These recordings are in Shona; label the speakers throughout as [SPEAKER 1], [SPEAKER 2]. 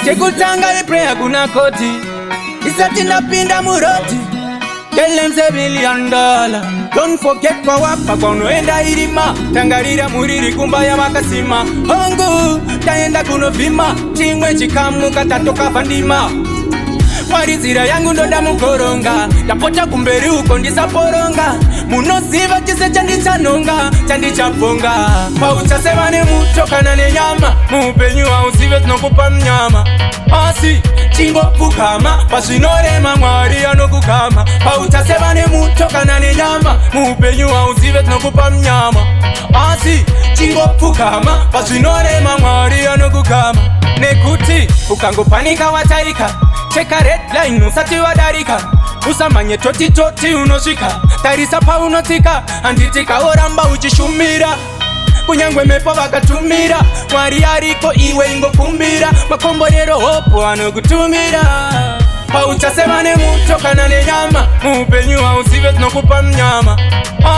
[SPEAKER 1] Chekutanga prayer kuna koti isati napinda muroti Kelemse $1 billion. Don't forget power pakonoenda irima tangarira muriri kumba ya makasima hongu taenda kunovima chimwe chikamu katatoka vandima Warizira yangu ndoda mukoronga Yapota kumberi uko ndisaporonga Munoziva chise chandichanonga Chandichaponga Pauchasevane mutokana ne nyama Mupenyu wa usive tunokupa mnyama Asi chingo kukama Pashinorema mwari anokukama Pauchasevane mutokana ne nyama Mupenyu wa usive tunokupa mnyama Asi chingo kukama Pashinorema mwari anokukama Nekuti ukangopanika wataika Cheka red line usati wadarika Usamanye toti unoshika Tarisa pa unotika Anditika oramba uchishumira Kunyangwe mepo wakatumira Mwari ariko iwe ingo kumbira Makomborero hopo anokutumira Pauchasevane mutokana ne nyama Mupenyu wa usive tunokupa mnyama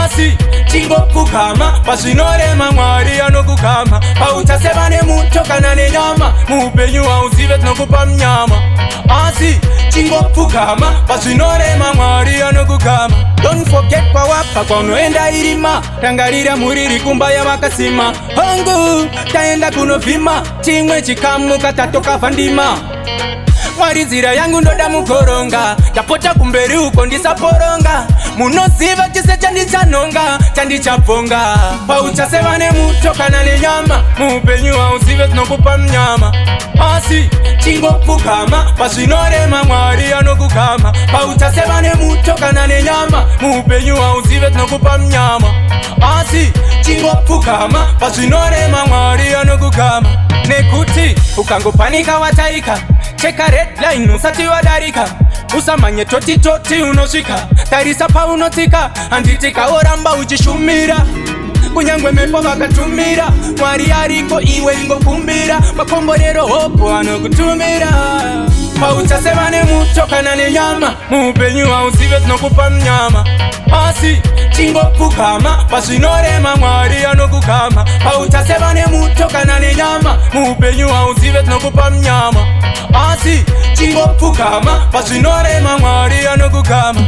[SPEAKER 1] Asi chingo kukama Pashinorema mwari anokukama Pauchasevane mutokana ne nyama Mupenyu wa usive tunokupa mnyama Asi chingo kukama Pashinorema mwari anokukama Don't forget power pakonoenda irima Tangarira muriri kumba ya makasima Hongu taenda kunovima Chimwe chikamu katatoka vandima Warizira yangu ndoda mukoronga Yapota kumberi uko ndisaporonga Munoziva chise chandichaponga Chandichaponga Pauchasevane mutokana ne nyama Mupenyu wa usive tunokupa mnyama Asi chingo kukama Pashinorema mwari anokukama Pauchasevane mutokana ne nyama Mupenyu wa usive tunokupa mnyama Asi chingo kukama Pashinorema mwari anokukama Nekuti ukangopanika wataika Cheka red line usati wadarika Usamanye toti unoshika Tarisa pa unotika Anditika oramba uchishumira Kunyangwe mepo wakatumira Mwari ariko iwe ingo kumbira Makomborero hopo anokutumira Pauchasevane mutokana ne nyama Mupenyu wa usive tunokupa mnyama Asi chingo kukama Pashinorema mwari anokukama Pauchasevane mutokana ne nyama Mupenyu wa usive tunokupa mnyama Asi chingo kukama Pashinorema mwari anokukama